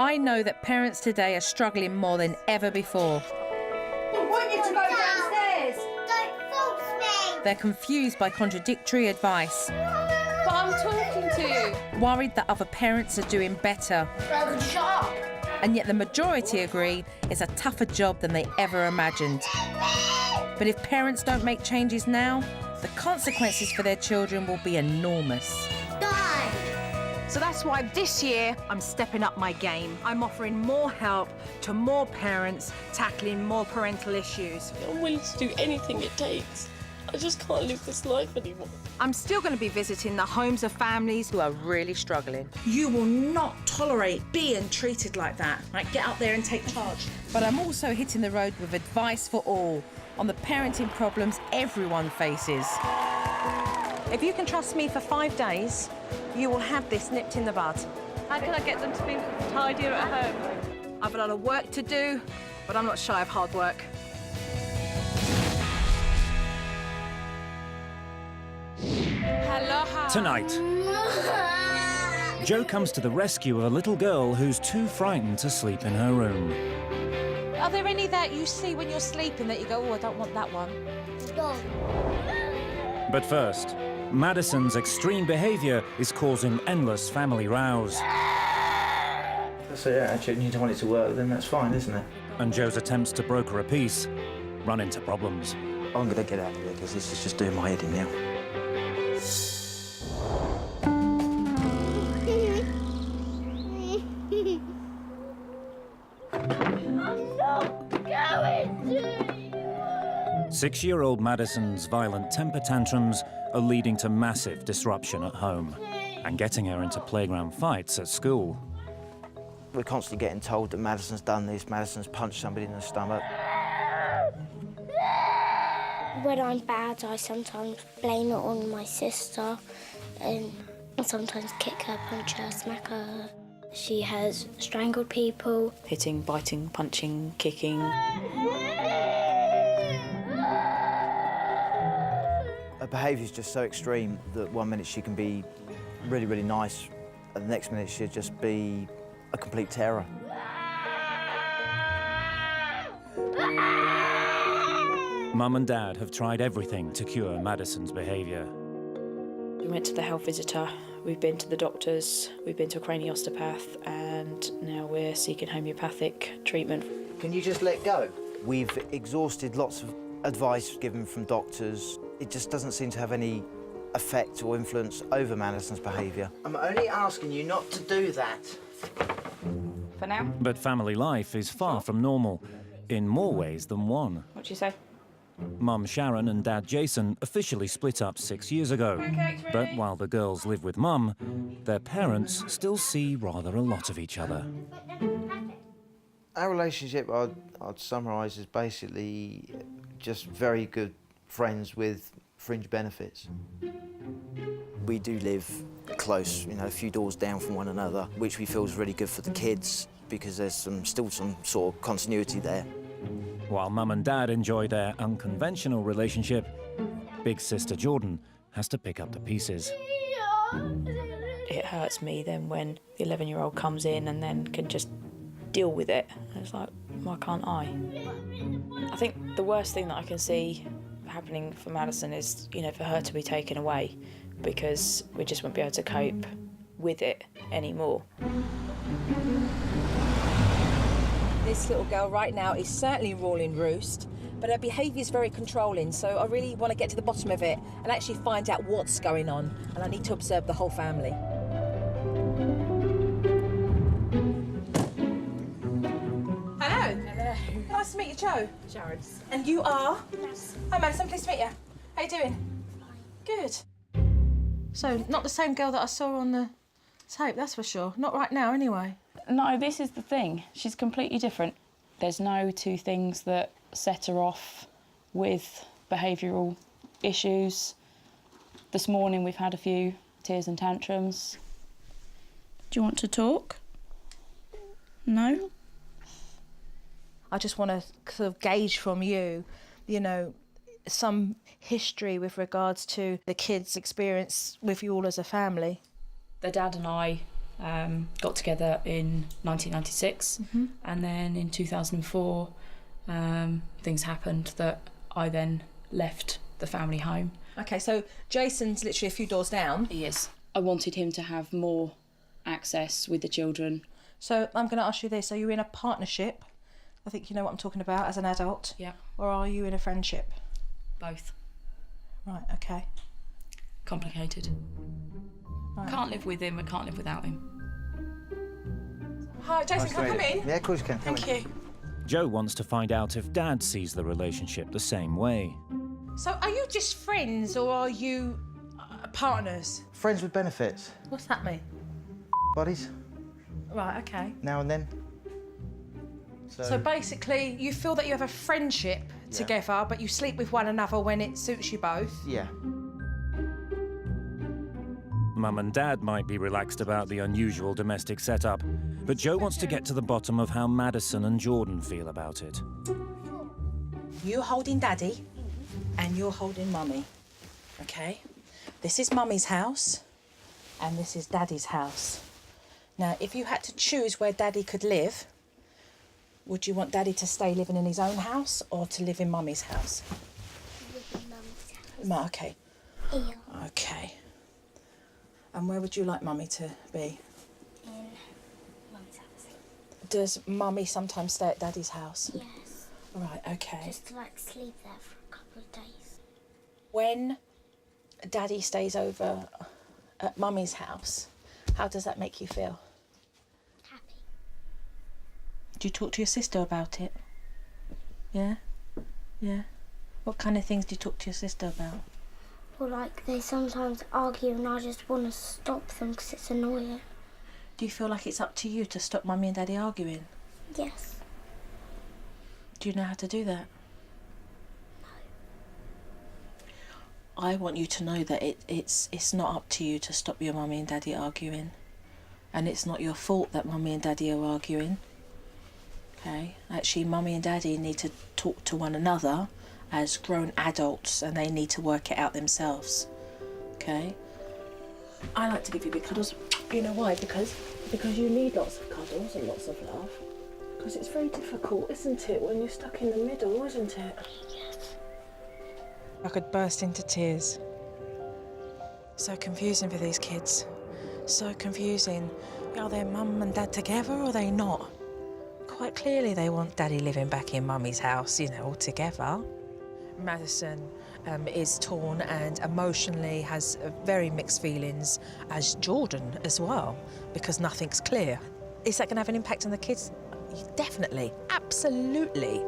I know that parents today are struggling more than ever before. I want you to go downstairs. Don't force me. They're confused by contradictory advice, But I'm talking to you. worried that other parents are doing better. Broken, shut up. And yet the majority agree it's a tougher job than they ever imagined. But if parents don't make changes now, the consequences for their children will be enormous. Die. So that's why this year I'm stepping up my game. I'm offering more help to more parents, tackling more parental issues. I'm willing to do anything it takes. I just can't live this life anymore. I'm still going to be visiting the homes of families Who are really struggling. You will not tolerate being treated like that. Right, get out there and take charge. But I'm also hitting the road with advice for all on the parenting problems everyone faces. If you can trust me for 5 days, you will have this nipped in the bud. How can I get them to be tidier at home? I've a lot of work to do, but I'm not shy of hard work. Hello. Tonight, Jo comes to the rescue of a little girl who's too frightened to sleep in her room. Are there any that you see when you're sleeping that you go, oh, I don't want that one? Don't. But first, Madison's extreme behaviour is causing endless family rows. So yeah, actually, you don't want it to work, then that's fine, isn't it? And Jo's attempts to broker a peace run into problems. I'm going to get out of here because this is just doing my head in now. I'm not going to. 6-year-old Madison's violent temper tantrums are leading to massive disruption at home and getting her into playground fights at school. We're constantly getting told that Madison's done this, Madison's punched somebody in the stomach. When I'm bad, I sometimes blame it on my sister and sometimes kick her, punch her, smack her. She has strangled people. Hitting, biting, punching, kicking. Her behaviour's just so extreme that one minute she can be really, really nice, and the next minute she'll just be a complete terror. Mum and Dad have tried everything to cure Madison's behaviour. We went to the health visitor, we've been to the doctors, we've been to a craniosteopath, and now we're seeking homeopathic treatment. Can you just let go? We've exhausted lots of advice given from doctors. It just doesn't seem to have any effect or influence over Madison's behaviour. I'm only asking you not to do that. For now? But family life is far from normal, in more ways than one. What do you say? Mum Sharon and Dad Jason officially split up 6 years ago. But while the girls live with Mum, their parents still see rather a lot of each other. Our relationship, I'd summarise as basically just very good friends with fringe benefits. We do live close, a few doors down from one another, which we feel is really good for the kids because there's still some sort of continuity there. While Mum and Dad enjoy their unconventional relationship, big sister Jordan has to pick up the pieces. It hurts me then when the 11-year-old comes in and then can just deal with it. And it's like, why can't I? I think the worst thing that I can see happening for Madison is, for her to be taken away because we just won't be able to cope with it anymore. This little girl right now is certainly ruling roost, but her behaviour is very controlling, so I really want to get to the bottom of it and actually find out what's going on, and I need to observe the whole family. Hello. Hello. Nice to meet you, Jo. Sharon. And you are? Yes. Hi, Madison, pleased to meet you. How you doing? Good. So, not the same girl that I saw on the tape, that's for sure. Not right now, anyway. No, this is the thing. She's completely different. There's no two things that set her off with behavioural issues. This morning we've had a few tears and tantrums. Do you want to talk? No? I just want to sort of gauge from you, some history with regards to the kids' experience with you all as a family. The dad and I got together in 1996, and then in 2004 things happened that I then left the family home. Okay, so Jason's literally a few doors down. He is. I wanted him to have more access with the children. So I'm going to ask you this: are you in a partnership? I think you know what I'm talking about as an adult. Yeah. Or are you in a friendship? Both. Right. Okay. Complicated. Right. Can't live with him, I can't live without him. Hi, Jason, can I come in? Yeah, of course you can. Thank you. Joe wants to find out if Dad sees the relationship the same way. So are you just friends or are you partners? Friends with benefits. What's that mean? Buddies, Right, okay. now and then. So basically, you feel that you have a friendship together, but you sleep with one another when it suits you both. Yeah. Mum and Dad might be relaxed about the unusual domestic setup, but Joe wants to get to the bottom of how Madison and Jordan feel about it. You're holding Daddy, and you're holding Mummy, okay? This is Mummy's house, and this is Daddy's house. Now, if you had to choose where Daddy could live, would you want Daddy to stay living in his own house or to live in Mummy's house? Live in Mum's house. Okay. Here. Okay. And where would you like Mummy to be? In Mum's house. Does Mummy sometimes stay at Daddy's house? Yes. Right, okay. Just to like sleep there for a couple of days. When Daddy stays over at Mummy's house, how does that make you feel? Happy. Do you talk to your sister about it? Yeah? Yeah? What kind of things do you talk to your sister about? Well, like they sometimes argue and I just want to stop them because it's annoying. Do you feel like it's up to you to stop Mummy and Daddy arguing? Yes. Do you know how to do that? No. I want you to know that it's not up to you to stop your Mummy and Daddy arguing. And it's not your fault that Mummy and Daddy are arguing. Okay? Actually, Mummy and Daddy need to talk to one another as grown adults, and they need to work it out themselves. Okay? I like to give you big cuddles. You know why? Because you need lots of cuddles and lots of love. Because it's very difficult, isn't it, when you're stuck in the middle, isn't it? Yes. I could burst into tears. So confusing for these kids. So confusing. Are their mum and dad together or are they not? Quite clearly they want Daddy living back in Mummy's house, you know, all together. Madison is torn and emotionally has very mixed feelings, as Jordan as well, because nothing's clear. Is that going to have an impact on the kids? Definitely, absolutely.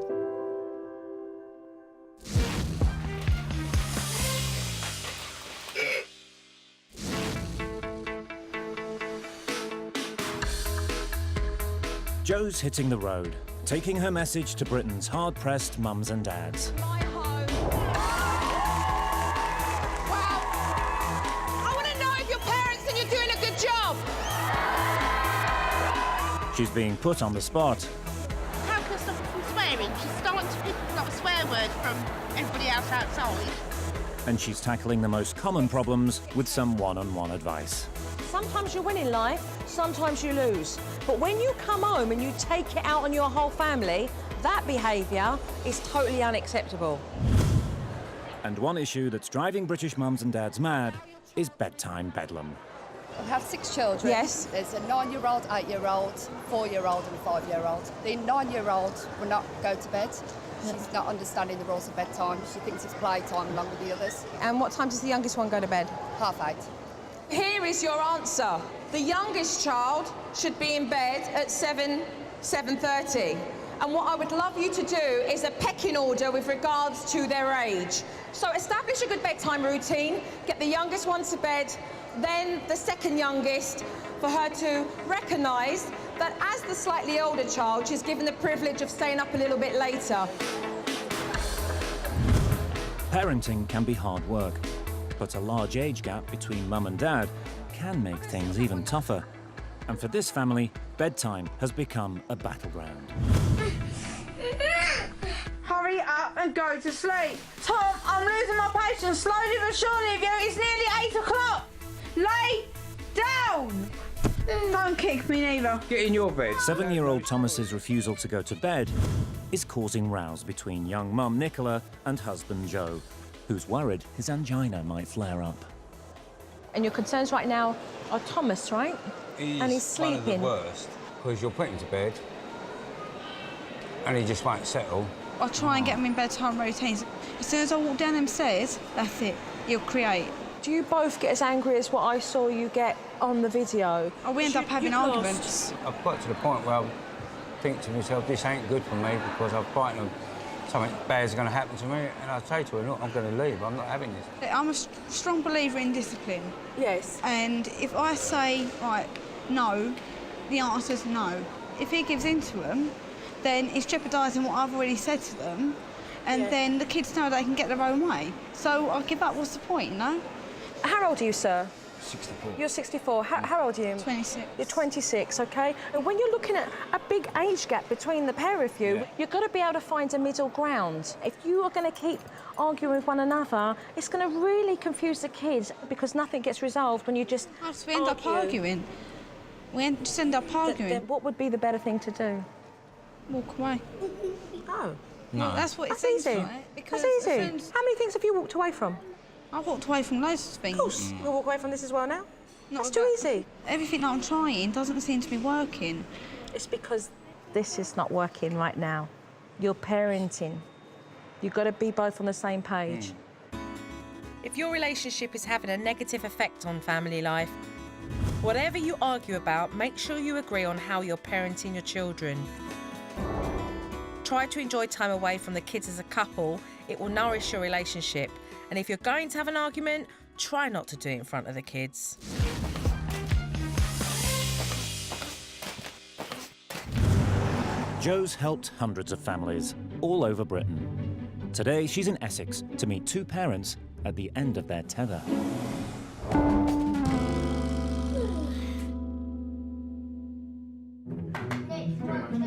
Joe's hitting the road, taking her message to Britain's hard-pressed mums and dads. My home. Well, I want to know if your parents think you're doing a good job. She's being put on the spot, How can I stop her from swearing? She's starting to pick up a swear word from everybody else outside. and she's tackling the most common problems with some one-on-one advice. Sometimes you win in life, sometimes you lose. But when you come home and you take it out on your whole family, that behaviour is totally unacceptable. And one issue that's driving British mums and dads mad is bedtime bedlam. We have 6 children. Yes. There's a 9-year-old, 8-year-old, 4-year-old and a 5-year-old. The 9-year-old will not go to bed. She's not understanding the rules of bedtime. She thinks it's playtime along with the others. And what time does the youngest one go to bed? 8:30. Here is your answer. The youngest child should be in bed at 7:30. And what I would love you to do is a pecking order with regards to their age. So establish a good bedtime routine, get the youngest one to bed, then the second youngest, for her to recognise that as the slightly older child, she's given the privilege of staying up a little bit later. Parenting can be hard work, but a large age gap between mum and dad can make things even tougher. And for this family, bedtime has become a battleground. Hurry up and go to sleep. Tom, I'm losing my patience slowly but surely with you. It's nearly 8 o'clock. Lay down. Don't kick me neither. Get in your bed. 7-year-old Thomas's refusal to go to bed is causing rows between young mum Nicola and husband Joe, who's worried his angina might flare up. And your concerns right now are Thomas, right? And he's sleeping. One of the worst, because you'll put him to bed and he just won't settle. I try and get him in bedtime routines. As soon as I walk down them stairs, that's it. He'll create. Do you both get as angry as what I saw you get on the video? Oh, we end up having arguments. I've got to the point where I think to myself, this ain't good for me because I'm frightened of something bad's going to happen to me. And I say to her, look, I'm going to leave. I'm not having this. I'm a strong believer in discipline. Yes. And if I say, like, no, the answer's no. If he gives in to them, then it's jeopardising what I've already said to them. And then the kids know they can get their own way. So I give up, what's the point, you know? How old are you, sir? 64. You're 64. How old are you? 26. You're 26, OK? And when you're looking at a big age gap between the pair of you, you've got to be able to find a middle ground. If you are going to keep arguing with one another, it's going to really confuse the kids because nothing gets resolved when you just we end up arguing. We just end up arguing. Then what would be the better thing to do? Walk away. Oh. No. Well, that's what it That's seems easy. like. Because That's easy. How many things have you walked away from? I've walked away from loads of things. Of course. You'll walk away from this as well now? That's too easy. Everything that I'm trying doesn't seem to be working. It's because this is not working right now. You're parenting. You've got to be both on the same page. If your relationship is having a negative effect on family life, whatever you argue about, make sure you agree on how you're parenting your children. Try to enjoy time away from the kids as a couple. It will nourish your relationship. And if you're going to have an argument, try not to do it in front of the kids. Jo's helped hundreds of families all over Britain. Today, she's in Essex to meet two parents at the end of their tether.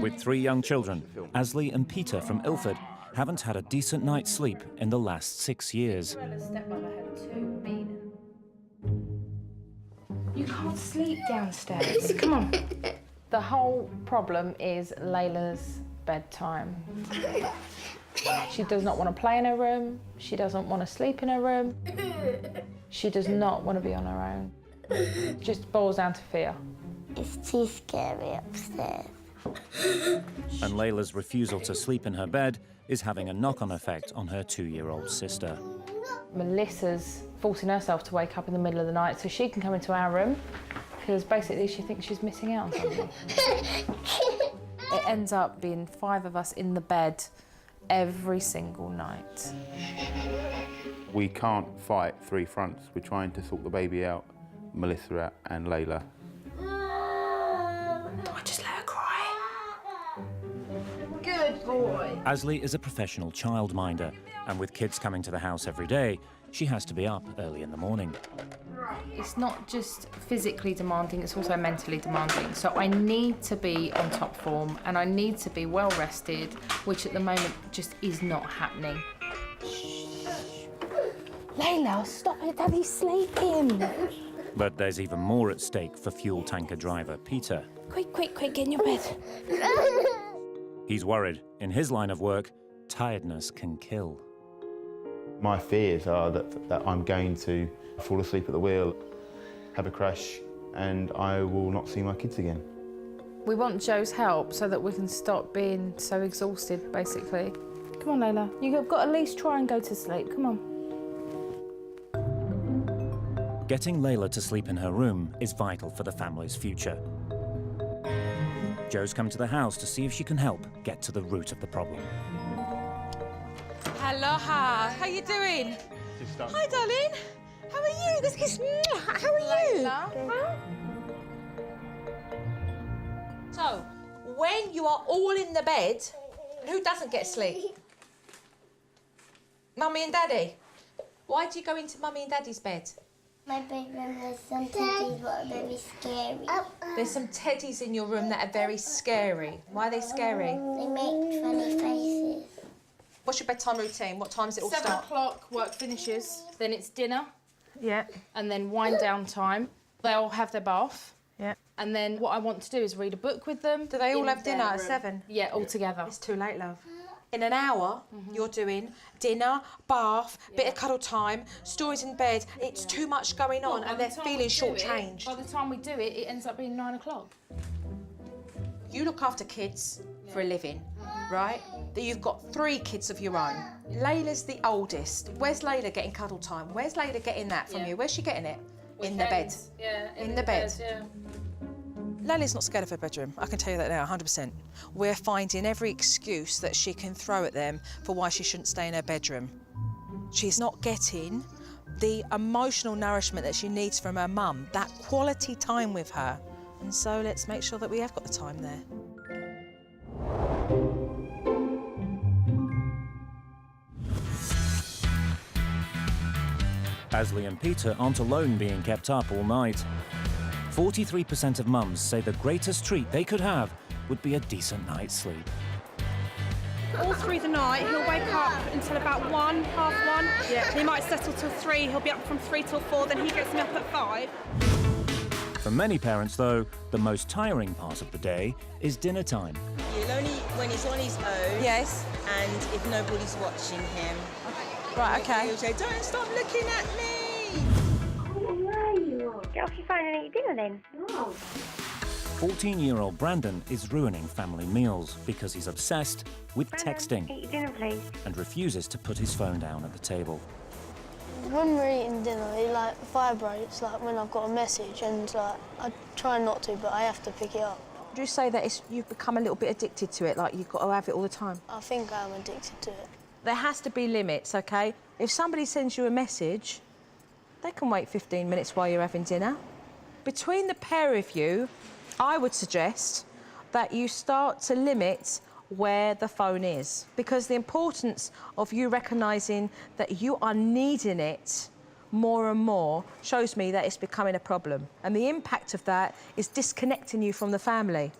With 3 young children, Asley and Peter from Ilford haven't had a decent night's sleep in the last 6 years. You can't sleep downstairs. Come on. The whole problem is Layla's bedtime. She does not want to play in her room. She doesn't want to sleep in her room. She does not want to be on her own. It just boils down to fear. It's too scary upstairs. And Layla's refusal to sleep in her bed is having a knock-on effect on her 2-year-old sister. Melissa's forcing herself to wake up in the middle of the night so she can come into our room because basically she thinks she's missing out on something. It ends up being 5 of us in the bed every single night. We can't fight 3 fronts. We're trying to sort the baby out, Melissa out and Layla. I just let her cry. Good boy. Asley is a professional childminder, and with kids coming to the house every day, she has to be up early in the morning. It's not just physically demanding, it's also mentally demanding. So I need to be on top form and I need to be well rested, which at the moment just is not happening. Layla, stop it, Daddy's sleeping. But there's even more at stake for fuel tanker driver Peter. Quick, get in your bed. He's worried. In his line of work, tiredness can kill. My fears are that I'm going to fall asleep at the wheel, have a crash, and I will not see my kids again. We want Jo's help so that we can stop being so exhausted, basically. Come on, Layla. You've got to at least try and go to sleep. Come on. Getting Layla to sleep in her room is vital for the family's future. Jo's come to the house to see if she can help get to the root of the problem. Aloha. How you doing? Hi, darling. How are you? This is. How are you? So, when you are all in the bed, who doesn't get sleep? Mummy and Daddy. Why do you go into Mummy and Daddy's bed? My bedroom has some teddies that are very scary. There's some teddies in your room that are very scary. Why are they scary? They make funny faces. What's your bedtime routine? What time does it all 7 start? o'clock, work finishes. Then it's dinner. Yeah. And then wind down time. They all have their bath. Yeah. And then what I want to do is read a book with them. Do they all in have dinner their at room. 7? Yeah, all together. It's too late, love. In an hour, you're doing dinner, bath, bit of cuddle time, stories in bed. It's too much going on, and they're feeling shortchanged. By the time we do it, it ends up being 9 o'clock. You look after kids for a living, right? That you've got 3 kids of your own. Layla's the oldest. Where's Layla getting cuddle time? Where's Layla getting that from you? Where's she getting it? In the bed. Yeah, in the bed. Yeah. Layla's not scared of her bedroom, I can tell you that now, 100%. We're finding every excuse that she can throw at them for why she shouldn't stay in her bedroom. She's not getting the emotional nourishment that she needs from her mum, that quality time with her. And so let's make sure that we have got the time there. Asley and Peter aren't alone being kept up all night. 43% of mums say the greatest treat they could have would be a decent night's sleep. All through the night, he'll wake up until about 1, half 1. Yeah. He might settle till 3, he'll be up from 3 till 4, then he gets me up at 5. For many parents, though, the most tiring part of the day is dinner time. He'll only eat when he's on his own. Yes. And if nobody's watching him. Right, okay. He'll say, don't stop looking at me. Get off your phone and eat dinner then. No. 14-year-old Brandon is ruining family meals because he's obsessed with texting Eat your dinner, please. and refuses to put his phone down at the table. When we're eating dinner, it vibrates when I've got a message, and I try not to, but I have to pick it up. Would you say that you've become a little bit addicted to it, like you've got to have it all the time? I think I'm addicted to it. There has to be limits, OK? If somebody sends you a message, they can wait 15 minutes while you're having dinner. Between the pair of you, I would suggest that you start to limit where the phone is, because the importance of you recognising that you are needing it more and more shows me that it's becoming a problem. And the impact of that is disconnecting you from the family.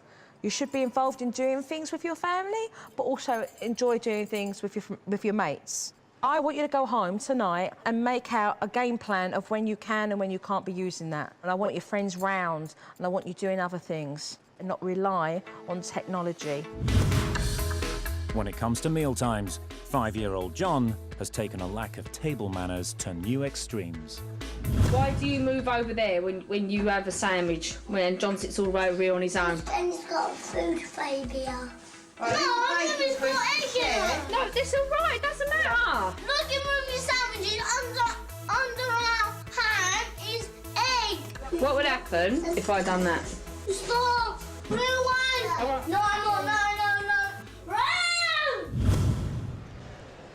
You should be involved in doing things with your family, but also enjoy doing things with your mates. I want you to go home tonight and make out a game plan of when you can and when you can't be using that. And I want your friends round, and I want you doing other things and not rely on technology. When it comes to meal times, 5-year-old John has taken a lack of table manners to new extremes. Why do you move over there when you have a sandwich, when John sits all the way over here on his own? And he's got food phobia. No, it's not egg. No, that's all right, it doesn't matter. Look at your sandwiches under our hand is egg. What would happen if I done that? Stop! Blue one! No, I'm not, no. Run!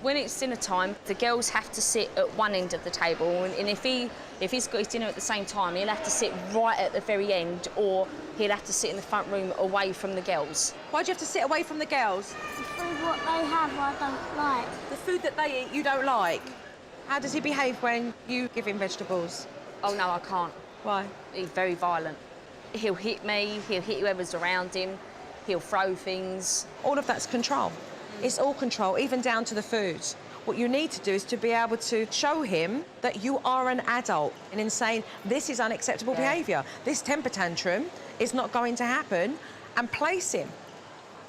When it's dinner time, the girls have to sit at one end of the table, and if he's got his dinner at the same time, he'll have to sit right at the very end, or he'll have to sit in the front room away from the girls. Why do you have to sit away from the girls? The food what they have I don't like. The food that they eat you don't like? How does he behave when you give him vegetables? Oh, no, I can't. Why? He's very violent. He'll hit me, he'll hit whoever's around him, he'll throw things. All of that's control. It's all control, even down to the food. What you need to do is to be able to show him that you are an adult, and in saying, this is unacceptable behaviour, this temper tantrum is not going to happen, and place him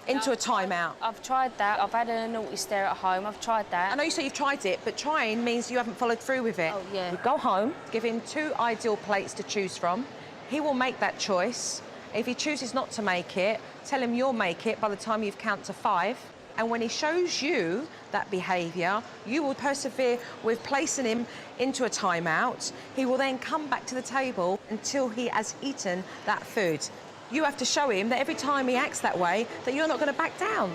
into a timeout. I've tried that. I've had a naughty stare at home. I've tried that. I know you say you've tried it, but trying means you haven't followed through with it. Oh, yeah. You go home, give him 2 ideal plates to choose from. He will make that choice. If he chooses not to make it, tell him you'll make it by the time you've counted to 5. And when he shows you that behaviour, you will persevere with placing him into a timeout. He will then come back to the table until he has eaten that food. You have to show him that every time he acts that way, that you're not going to back down.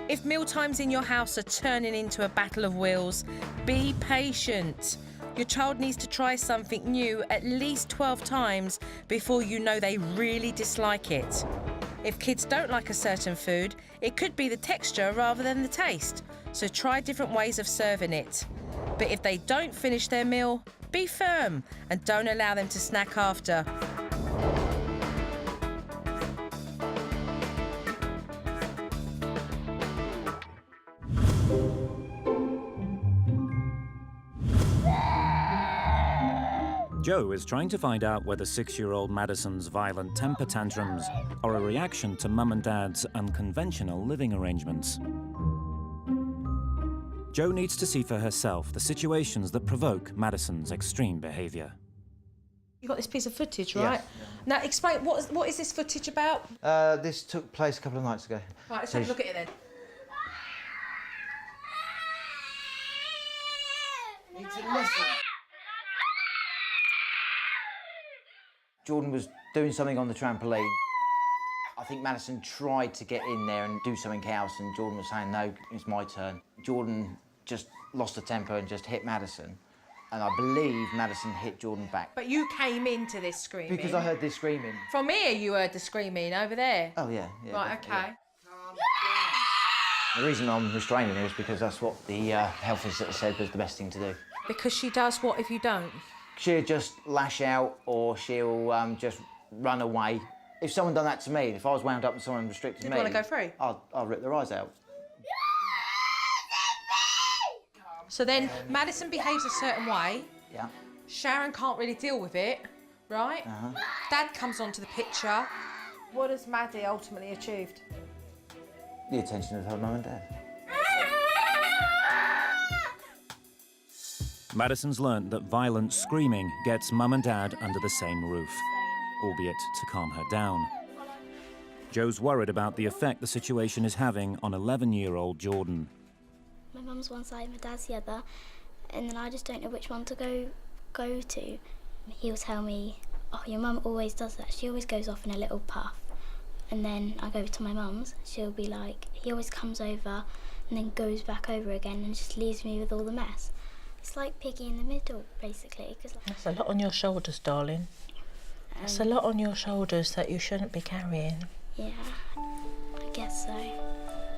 If mealtimes in your house are turning into a battle of wills, be patient. Your child needs to try something new at least 12 times before you know they really dislike it. If kids don't like a certain food, it could be the texture rather than the taste. So try different ways of serving it. But if they don't finish their meal, be firm and don't allow them to snack after. Joe is trying to find out whether 6-year-old Madison's violent temper tantrums are a reaction to Mum and Dad's unconventional living arrangements. Joe needs to see for herself the situations that provoke Madison's extreme behaviour. You got this piece of footage, right? Yeah. Now, explain, what is this footage about? This took place a couple of nights ago. Right, let's have a look at it then. It's a lesson. Jordan was doing something on the trampoline. I think Madison tried to get in there and do something else, and Jordan was saying, no, it's my turn. Jordan just lost a temper and just hit Madison. And I believe Madison hit Jordan back. But you came into this screaming. Because I heard this screaming. From here you heard the screaming, over there? Oh, yeah. Right, OK. Yeah. The reason I'm restraining her is because that's what the health visitor said was the best thing to do. Because she does what if you don't? She'll just lash out, or she'll just run away. If someone done that to me, if I was wound up and someone restricted me... You'd want to go free? I'll rip their eyes out. So then Madison behaves a certain way. Yeah. Sharon can't really deal with it, right? Dad comes onto the picture. What has Maddie ultimately achieved? The attention of her mum and dad. Madison's learnt that violent screaming gets Mum and Dad under the same roof, albeit to calm her down. Joe's worried about the effect the situation is having on 11-year-old Jordan. My mum's one side, my dad's the other, and then I just don't know which one to go to. He'll tell me, oh, your mum always does that. She always goes off in a little puff. And then I go to my mum's, she'll be like, he always comes over and then goes back over again and just leaves me with all the mess. It's like Piggy in the middle, basically. That's a lot on your shoulders, darling. That's a lot on your shoulders that you shouldn't be carrying. Yeah, I guess so.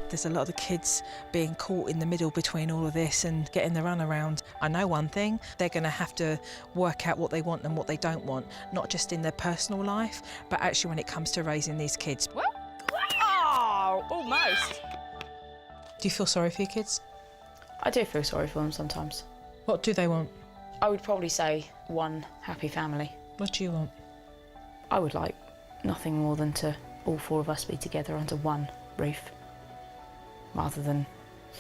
There's a lot of the kids being caught in the middle between all of this and getting the runaround. I know one thing, they're going to have to work out what they want and what they don't want, not just in their personal life, but actually when it comes to raising these kids. Oh, almost. Do you feel sorry for your kids? I do feel sorry for them sometimes. What do they want? I would probably say one happy family. What do you want? I would like nothing more than to all four of us be together under one roof, rather than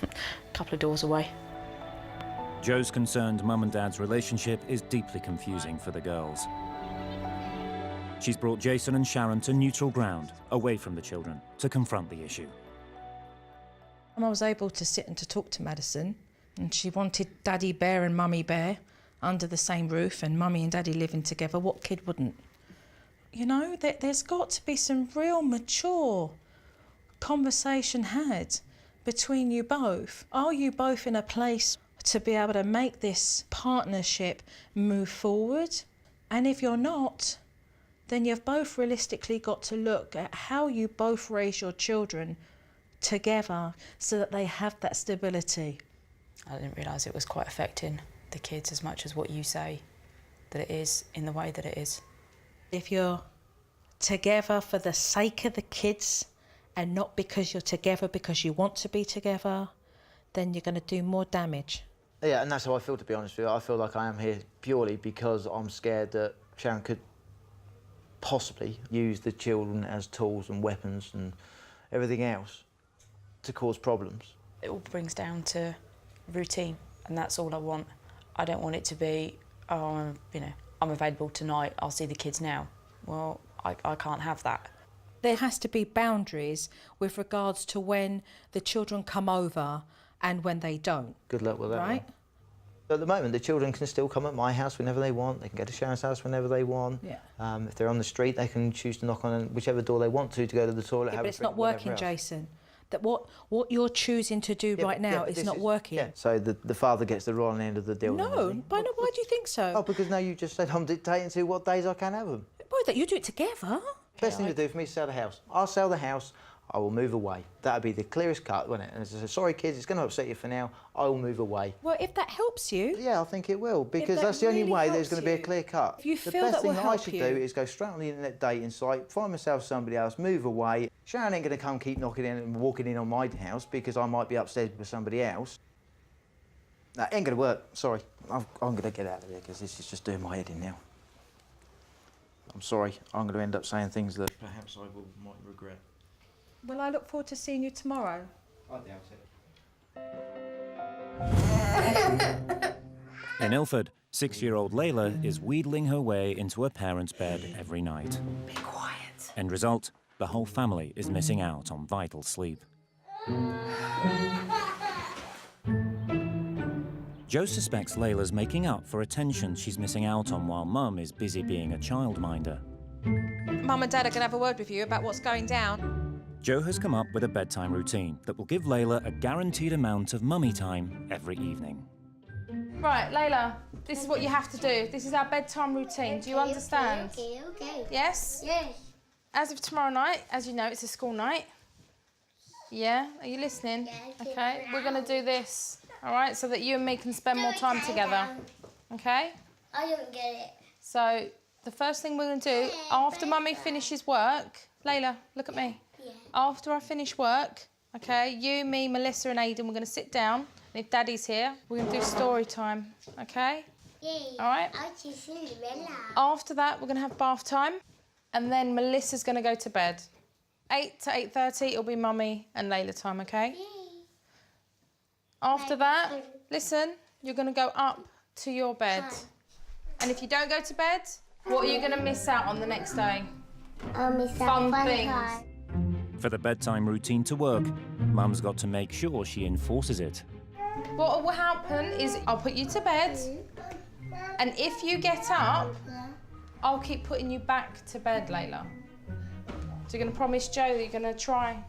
a couple of doors away. Joe's concerned Mum and Dad's relationship is deeply confusing for the girls. She's brought Jason and Sharon to neutral ground, away from the children, to confront the issue. And I was able to sit and to talk to Madison, and she wanted Daddy Bear and Mummy Bear under the same roof and Mummy and Daddy living together. What kid wouldn't? You know, there's got to be some real mature conversation had between you both. Are you both in a place to be able to make this partnership move forward? And if you're not, then you've both realistically got to look at how you both raise your children together so that they have that stability. I didn't realise it was quite affecting the kids as much as what you say that it is, in the way that it is. If you're together for the sake of the kids and not because you're together because you want to be together, then you're going to do more damage. Yeah, and that's how I feel, to be honest with you. I feel like I am here purely because I'm scared that Sharon could possibly use the children as tools and weapons and everything else to cause problems. It all brings down to routine, and that's all I want. I don't want it to be, oh, you know, I'm available tonight, I'll see the kids now. Well, I can't have that. There has to be boundaries with regards to when the children come over and when they don't. Good luck with that. Right? At the moment, the children can still come at my house whenever they want. They can go to Sharon's house whenever they want. Yeah. If they're on the street, they can choose to knock on whichever door they want to go to the toilet. Yeah, have but a it's drink, not working, whatever else. Jason. That what you're choosing to do right now is not working. Yeah. So the father gets the royal end of the deal. No, why do you think so? Oh, because now you just said I'm dictating to what days I can have them. Boy, that you do it together. Best thing to do for me is sell the house. I'll sell the house, I will move away. That'd be the clearest cut, wouldn't it? And as I said, sorry kids, it's going to upset you for now, I will move away. Well, if that helps you... Yeah, I think it will, because that's the only way there's going to be a clear cut. If you the feel best that will thing I help should you... do is go straight on the internet dating site, find myself somebody else, move away. Sharon ain't going to come keep knocking in and walking in on my house because I might be upstairs with somebody else. That ain't going to work, sorry. I'm going to get out of here because this is just doing my head in now. I'm sorry, I'm going to end up saying things that perhaps might regret. Will I look forward to seeing you tomorrow? I doubt it. In Ilford, 6-year-old Layla is wheedling her way into her parents' bed every night. Be quiet. End result, the whole family is missing out on vital sleep. Jo suspects Layla's making up for attention she's missing out on while Mum is busy being a childminder. Mum and Dad are going to have a word with you about what's going down. Jo has come up with a bedtime routine that will give Layla a guaranteed amount of mummy time every evening. Right, Layla, this is what you have to do. This is our bedtime routine. Do you understand? Okay. Yes? Yes. As of tomorrow night, as you know, it's a school night. Yeah? Are you listening? Okay, we're going to do this, all right, so that you and me can spend more time together. Okay? I don't get it. So, the first thing we're going to do, after Mummy finishes work... Layla, look at me. Yeah. After I finish work, okay, you, me, Melissa and Aidan, we're going to sit down. And if Daddy's here, we're going to do story time, okay? Yeah. All right? After that, we're going to have bath time. And then Melissa's going to go to bed. 8 to 8:30, it'll be Mummy and Layla time, okay? After that, listen, you're going to go up to your bed. And if you don't go to bed, what are you going to miss out on the next day? I'll miss out Fun things. time. For the bedtime routine to work, Mum's got to make sure she enforces it. What will happen is I'll put you to bed, and if you get up, I'll keep putting you back to bed, Layla. So you're going to promise Jo that you're going to try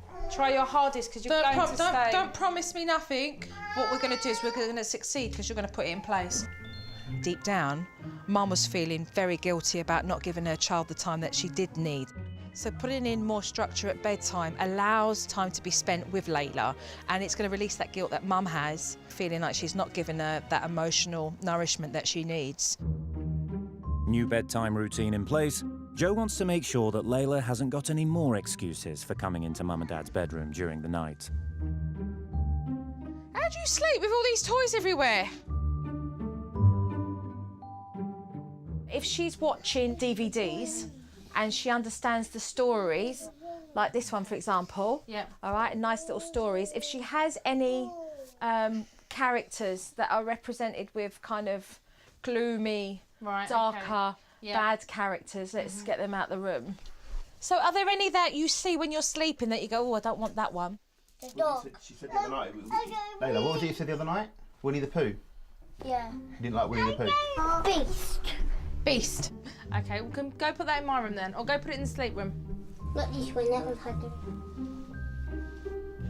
your hardest because you're going to stay. Don't promise me nothing. What we're going to do is we're going to succeed because you're going to put it in place. Deep down, Mum was feeling very guilty about not giving her child the time that she did need. So putting in more structure at bedtime allows time to be spent with Layla, and it's going to release that guilt that Mum has, feeling like she's not giving her that emotional nourishment that she needs. New bedtime routine in place, Jo wants to make sure that Layla hasn't got any more excuses for coming into Mum and Dad's bedroom during the night. How do you sleep with all these toys everywhere? If she's watching DVDs and she understands the stories, like this one, for example, all right, nice little stories. If she has any characters that are represented with kind of gloomy, darker, bad characters, let's get them out the room. So are there any that you see when you're sleeping that you go, oh, I don't want that one? The dog. She said the other night. Layla, what was it you said the other night? Winnie the Pooh? Yeah. You didn't like Winnie the Pooh? Beast. Beast. Okay, we can go put that in my room then, or go put it in the sleep room. Not this one, that one's hiding.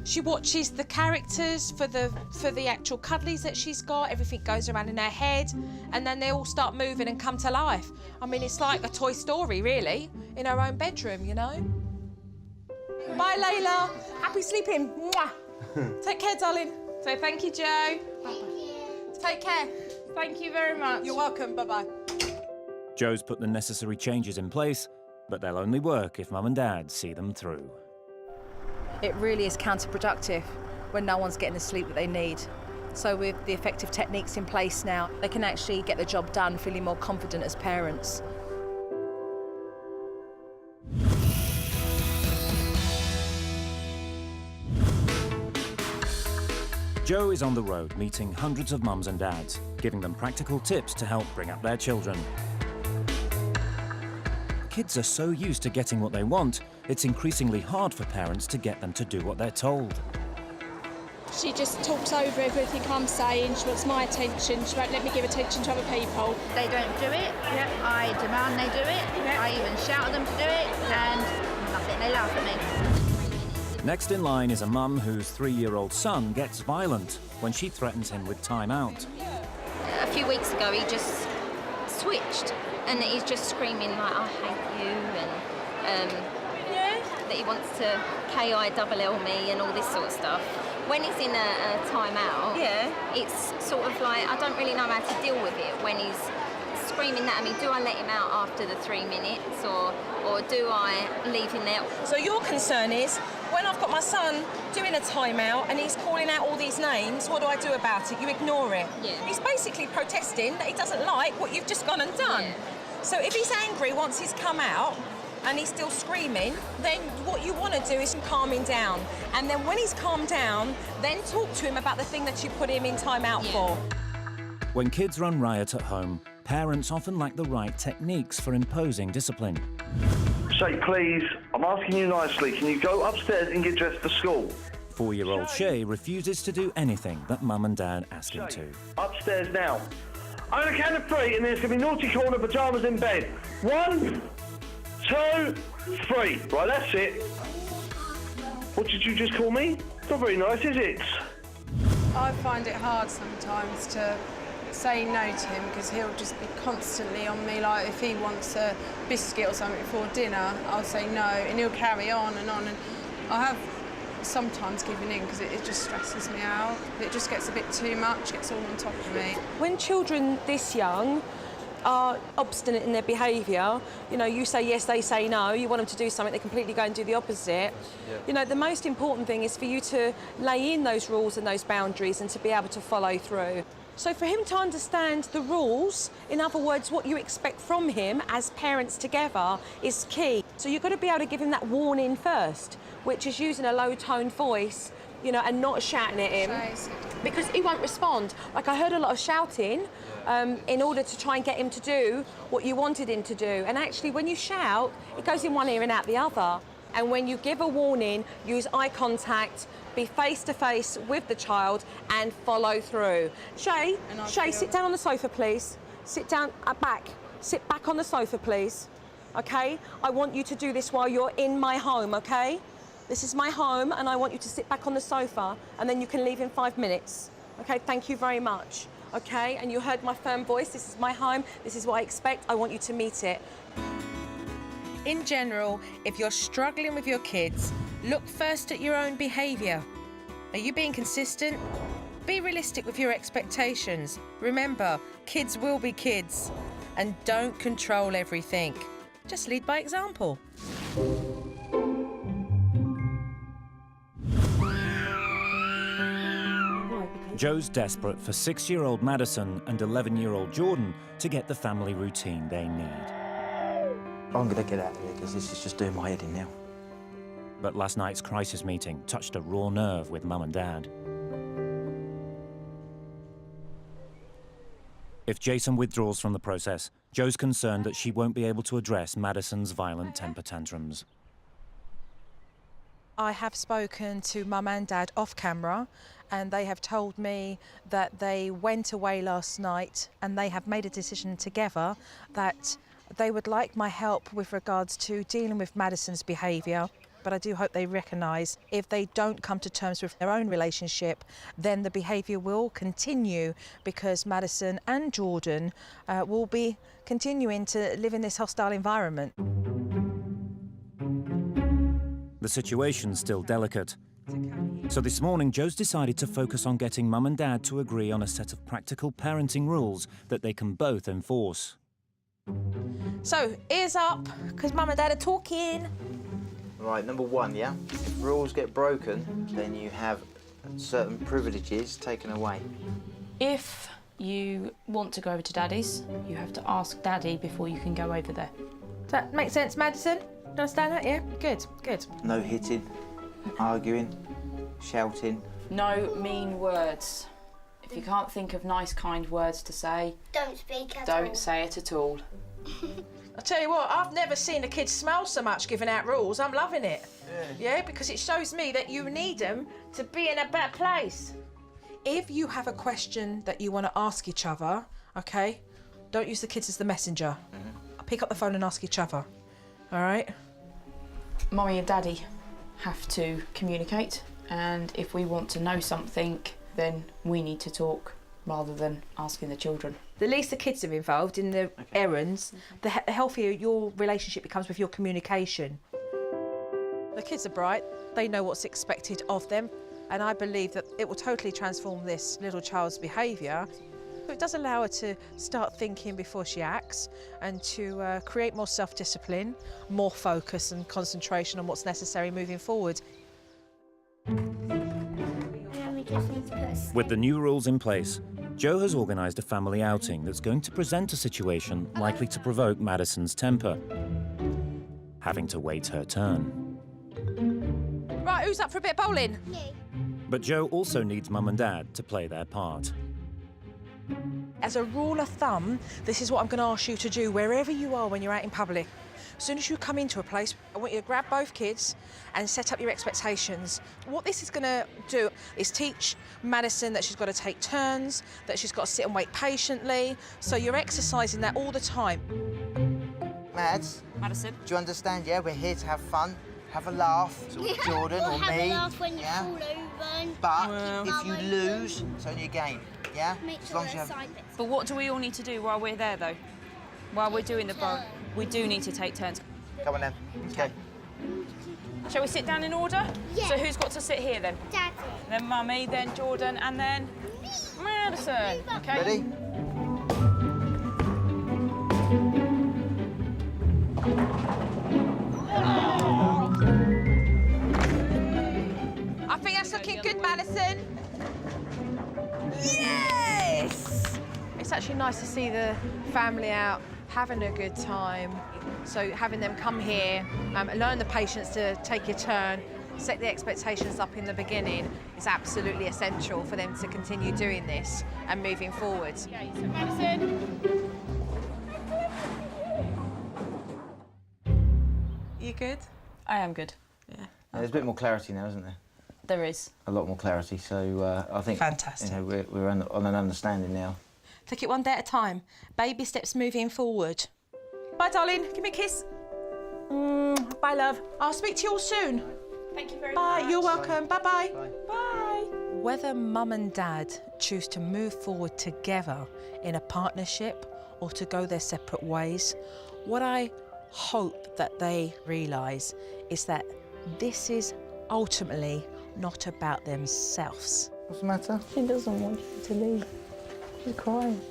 She watches the characters for the actual cuddlies that she's got. Everything goes around in her head, and then they all start moving and come to life. I mean, it's like a Toy Story, really, in her own bedroom, you know? Bye, Layla. Happy sleeping. Mwah. Take care, darling. So thank you, Jo. Take care. Thank you very much. You're welcome. Bye-bye. Jo's put the necessary changes in place, but they'll only work if Mum and Dad see them through. It really is counterproductive when no one's getting the sleep that they need. So with the effective techniques in place now, they can actually get the job done feeling more confident as parents. Jo is on the road meeting hundreds of mums and dads, giving them practical tips to help bring up their children. Kids are so used to getting what they want, it's increasingly hard for parents to get them to do what they're told. She just talks over everything I'm saying. She wants my attention. She won't let me give attention to other people. They don't do it. Yep. I demand they do it. Yep. I even shout at them to do it, and nothing. They laugh at me. Next in line is a mum whose 3-year-old son gets violent when she threatens him with time out. A few weeks ago, he just switched, and he's just screaming like, I hate you, and that he wants to KILL me and all this sort of stuff. When he's in a time-out, it's sort of like, I don't really know how to deal with it when he's screaming that at me. Do I let him out after the 3 minutes, or do I leave him there? So your concern is, when I've got my son doing a timeout and he's calling out all these names, what do I do about it? You ignore it. Yeah. He's basically protesting that he doesn't like what you've just gone and done. Yeah. So if he's angry once he's come out and he's still screaming, then what you want to do is calm him down. And then when he's calmed down, then talk to him about the thing that you put him in time out for. When kids run riot at home, parents often lack the right techniques for imposing discipline. Shay, please, I'm asking you nicely, can you go upstairs and get dressed for school? 4-year-old Shay refuses to do anything that Mum and Dad ask him to. Upstairs now. I'm going to count to 3 and then it's going to be naughty corner pyjamas in bed. 1, 2, 3. Right, that's it. What did you just call me? Not very nice, is it? I find it hard sometimes to say no to him because he'll just be constantly on me. Like if he wants a biscuit or something before dinner, I'll say no, and he'll carry on. And I have sometimes given in because it just stresses me out. It just gets a bit too much, gets all on top of me. When children this young are obstinate in their behaviour, you know, you say yes, they say no, you want them to do something, they completely go and do the opposite. Yeah. You know, the most important thing is for you to lay in those rules and those boundaries and to be able to follow through. So for him to understand the rules, in other words, what you expect from him as parents together, is key. So you've got to be able to give him that warning first, which is using a low-toned voice, you know, and not shouting at him, because he won't respond. Like, I heard a lot of shouting in order to try and get him to do what you wanted him to do. And actually, when you shout, it goes in one ear and out the other. And when you give a warning, use eye contact, be face-to-face with the child and follow through. Shay, sit down on the sofa, please. Sit down, back. Sit back on the sofa, please. OK? I want you to do this while you're in my home, OK? This is my home, and I want you to sit back on the sofa, and then you can leave in 5 minutes. OK, thank you very much. OK, and you heard my firm voice. This is my home. This is what I expect. I want you to meet it. In general, if you're struggling with your kids, look first at your own behaviour. Are you being consistent? Be realistic with your expectations. Remember, kids will be kids. And don't control everything. Just lead by example. Joe's desperate for 6-year-old Madison and 11-year-old Jordan to get the family routine they need. I'm going to get out of here because this is just doing my head in now. But last night's crisis meeting touched a raw nerve with Mum and Dad. If Jason withdraws from the process, Joe's concerned that she won't be able to address Madison's violent temper tantrums. I have spoken to Mum and Dad off camera, and they have told me that they went away last night and they have made a decision together that they would like my help with regards to dealing with Madison's behaviour. But I do hope they recognise if they don't come to terms with their own relationship, then the behaviour will continue because Madison and Jordan will be continuing to live in this hostile environment. The situation's still delicate. So this morning, Joe's decided to focus on getting Mum and Dad to agree on a set of practical parenting rules that they can both enforce. So, ears up, because Mum and Dad are talking. Right, number 1, yeah? If rules get broken, then you have certain privileges taken away. If you want to go over to Daddy's, you have to ask Daddy before you can go over there. Does that make sense, Madison? Do you understand that? Yeah? Good, good. No hitting, arguing, shouting. No mean words. If you can't think of nice, kind words to say, Don't speak at all. don't say it at all. I tell you what, I've never seen the kids smile so much giving out rules. I'm loving it. Yeah, because it shows me that you need them to be in a better place. If you have a question that you want to ask each other, OK, don't use the kids as the messenger. Pick up the phone and ask each other, all right? Mummy and Daddy have to communicate, and if we want to know something, then we need to talk rather than asking the children. The least the kids are involved in the errands, the healthier your relationship becomes with your communication. The kids are bright, they know what's expected of them, and I believe that it will totally transform this little child's behaviour. It does allow her to start thinking before she acts and to create more self-discipline, more focus and concentration on what's necessary moving forward. With the new rules in place, Joe has organised a family outing that's going to present a situation likely to provoke Madison's temper. Having to wait her turn. Right, who's up for a bit of bowling? But Joe also needs Mum and Dad to play their part. As a rule of thumb, this is what I'm going to ask you to do wherever you are when you're out in public. As soon as you come into a place, I want you to grab both kids and set up your expectations. What this is going to do is teach Madison that she's got to take turns, that she's got to sit and wait patiently. So you're exercising that all the time. Mads? Madison? Do you understand, yeah? We're here to have fun, have a laugh. So Jordan or have me. a laugh when you yeah? fall over. But if you lose, it's only a game, yeah? Make As sure long as you there's have... side bits. But what do we all need to do while we're there, though? While we're doing the bowl, we do need to take turns. Come on then, okay. Shall we sit down in order? Yeah. So who's got to sit here then? Daddy. Then Mummy, then Jordan, and then Madison. Okay. Ready? I think that's looking good, Madison. Yes! It's actually nice to see the family out having a good time. So having them come here, learn the patience to take your turn, set the expectations up in the beginning is absolutely essential for them to continue doing this and moving forward. You good? I am good. Yeah. There's a bit more clarity now, isn't there? There is. A lot more clarity, so I think... Fantastic. You know, we're on an understanding now. Take it one day at a time. Baby steps moving forward. Bye, darling. Give me a kiss. Bye, love. I'll speak to you all soon. Thank you very Bye. much. You're welcome. Bye-bye. Bye. Bye. Whether Mum and Dad choose to move forward together in a partnership or to go their separate ways, what I hope that they realise is that this is ultimately not about themselves. What's the matter? She doesn't want you to leave. She's crying.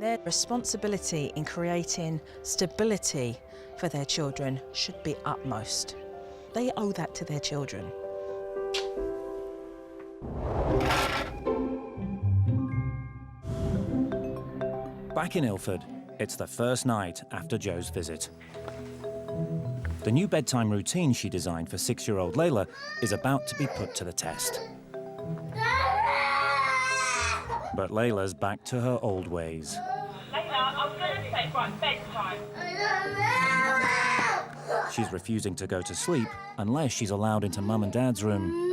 Their responsibility in creating stability for their children should be utmost. They owe that to their children. Back in Ilford, it's the first night after Joe's visit. The new bedtime routine she designed for 6-year-old Layla is about to be put to the test. But Layla's back to her old ways. Layla, I'm going to say right, bedtime. She's refusing to go to sleep unless she's allowed into Mum and Dad's room.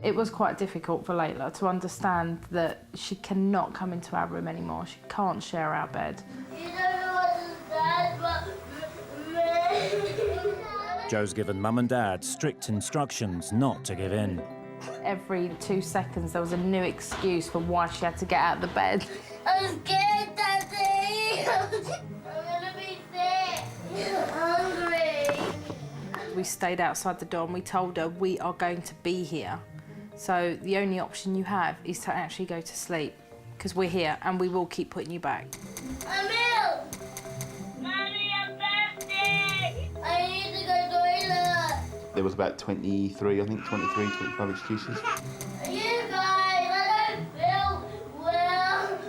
It was quite difficult for Layla to understand that she cannot come into our room anymore. She can't share our bed. Joe's given Mum and Dad strict instructions not to give in. Every 2 seconds there was a new excuse for why she had to get out of the bed. I'm scared, Daddy. I'm gonna be sick. I'm hungry. We stayed outside the door and we told her we are going to be here. So the only option you have is to actually go to sleep because we're here and we will keep putting you back. I'm ill. Mommy, I'm thirsty. I need to go toilet. There was about 23, I think, 23, 25 excuses. You guys, I don't feel well.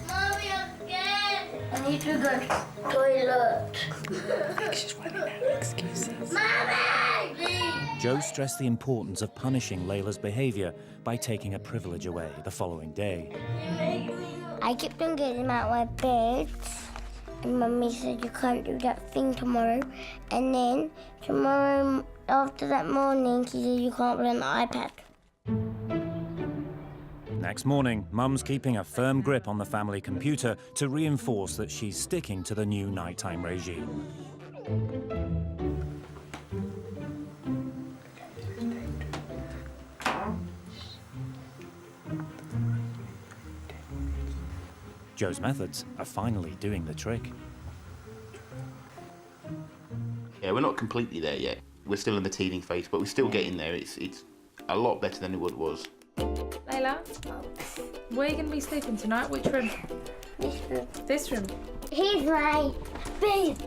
Mommy, I'm scared. I need to go to the toilet. She's running out of excuses. Mommy! Please. Joe stressed the importance of punishing Layla's behaviour by taking a privilege away the following day. I kept on getting out of my bed, and Mummy said you can't do that thing tomorrow. And then tomorrow, after that morning, she said you can't play on the iPad. Next morning, Mum's keeping a firm grip on the family computer to reinforce that she's sticking to the new nighttime regime. Joe's methods are finally doing the trick. Yeah, we're not completely there yet. We're still in the teething phase, but we're still getting there. It's a lot better than it was. Layla, where are you going to be sleeping tonight? Which room? This room. This room? Here's my bed.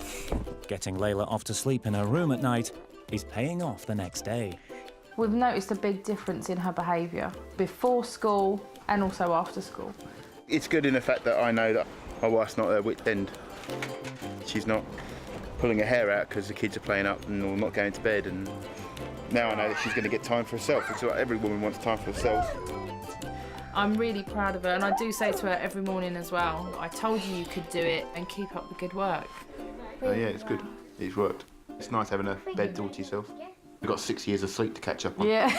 Getting Layla off to sleep in her room at night is paying off the next day. We've noticed a big difference in her behaviour before school and also after school. It's good in the fact that I know that my wife's not at her wit's end. She's not pulling her hair out because the kids are playing up and or not going to bed, and now I know that she's going to get time for herself. It's what every woman wants, time for herself. I'm really proud of her, and I do say to her every morning as well, I told you you could do it, and keep up the good work. Yeah, it's good. It's worked. It's nice having a bed all to yourself. You've got 6 years of sleep to catch up on. Yeah.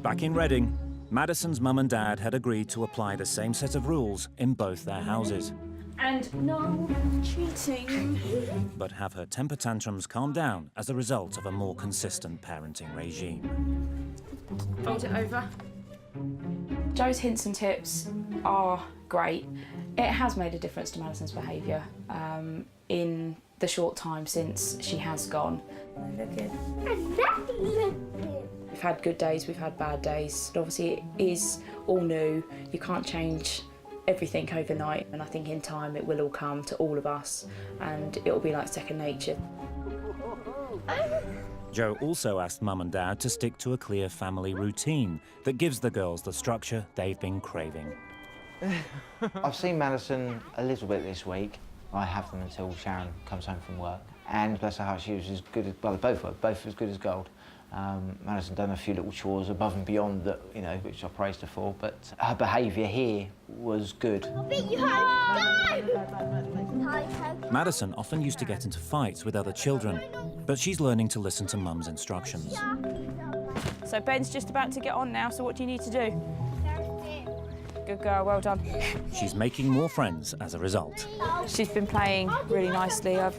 Back in Reading, Madison's mum and dad had agreed to apply the same set of rules in both their houses. And no cheating. But have her temper tantrums calmed down as a result of a more consistent parenting regime. Fold it over. Jo's hints and tips are great. It has made a difference to Madison's behaviour in the short time since she has gone. We've had good days, we've had bad days. Obviously, it is all new. You can't change everything overnight, and I think in time it will all come to all of us, and it'll be like second nature. Jo also asked mum and dad to stick to a clear family routine that gives the girls the structure they've been craving. I've seen Madison a little bit this week. I have them until Sharon comes home from work. And bless her heart, she was as good as, well, they both were, both as good as gold. Madison done a few little chores above and beyond that, you know, which I praised her for, but her behaviour here was good. Madison often used to get into fights with other children, but she's learning to listen to mum's instructions. So Ben's just about to get on now, so what do you need to do? Good girl, well done. She's making more friends as a result. She's been playing really nicely. I've,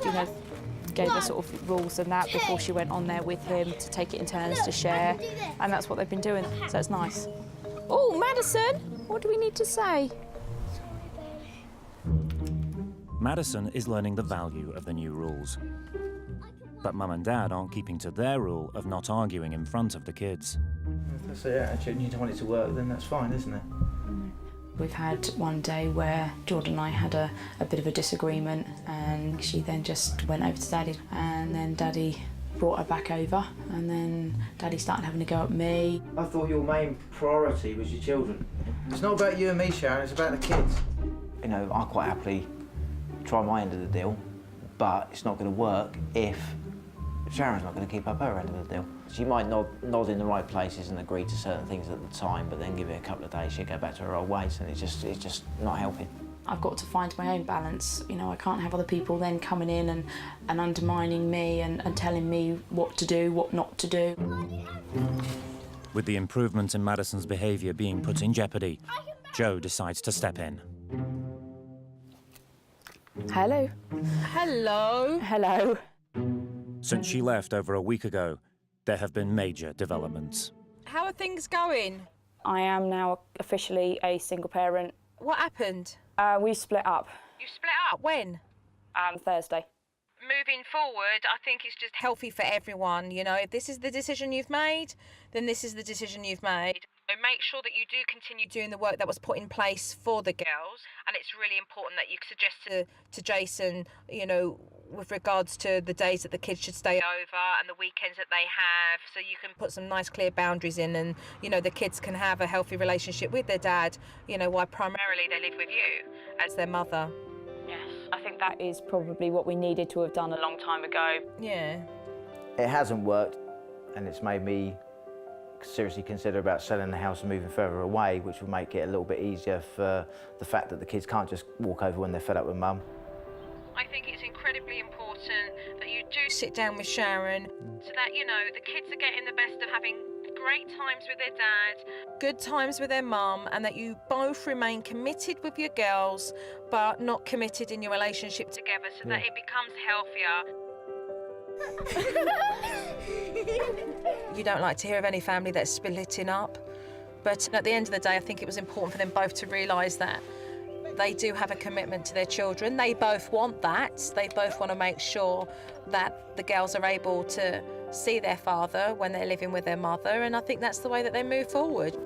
gave her sort of rules and that before she went on there with him to take it in turns to share, and that's what they've been doing, so it's nice. Oh, Madison, what do we need to say? Madison is learning the value of the new rules. But mum and dad aren't keeping to their rule of not arguing in front of the kids. If that's the attitude and you don't want it to work, then that's fine, isn't it? We've had one day where Jordan and I had a bit of a disagreement, and she then just went over to Daddy, and then Daddy brought her back over, and then Daddy started having a go at me. I thought your main priority was your children. It's not about you and me, Sharon, it's about the kids. You know, I quite happily try my end of the deal, but it's not going to work if Sharon's not going to keep up her end of the deal. She might nod in the right places and agree to certain things at the time, but then give it a couple of days, she'll go back to her old ways, and it's just not helping. I've got to find my own balance. You know, I can't have other people then coming in and undermining me and telling me what to do, what not to do. With the improvement in Madison's behaviour being put in jeopardy, Jo decides to step in. Hello. Hello. Hello. Since she left over a week ago, there have been major developments. How are things going? I am now officially a single parent. What happened? We split up. You split up? When? Thursday. Moving forward, I think it's just healthy for everyone, you know. If this is the decision you've made, then this is the decision you've made. So make sure that you do continue doing the work that was put in place for the girls, and it's really important that you suggest to Jason, you know, with regards to the days that the kids should stay over and the weekends that they have, so you can put some nice clear boundaries in, and, you know, the kids can have a healthy relationship with their dad, you know, while primarily they live with you as their mother. Yes, I think that is probably what we needed to have done a long time ago. Yeah. It hasn't worked, and it's made me seriously consider about selling the house and moving further away, which will make it a little bit easier for the fact that the kids can't just walk over when they're fed up with mum. I think it's incredibly important that you do sit down with Sharon so that, you know, the kids are getting the best of having great times with their dad, good times with their mum, and that you both remain committed with your girls but not committed in your relationship together, so that it becomes healthier. You don't like to hear of any family that's splitting up, but at the end of the day, I think it was important for them both to realise that they do have a commitment to their children. They both want that. They both want to make sure that the girls are able to see their father when they're living with their mother, and I think that's the way that they move forward.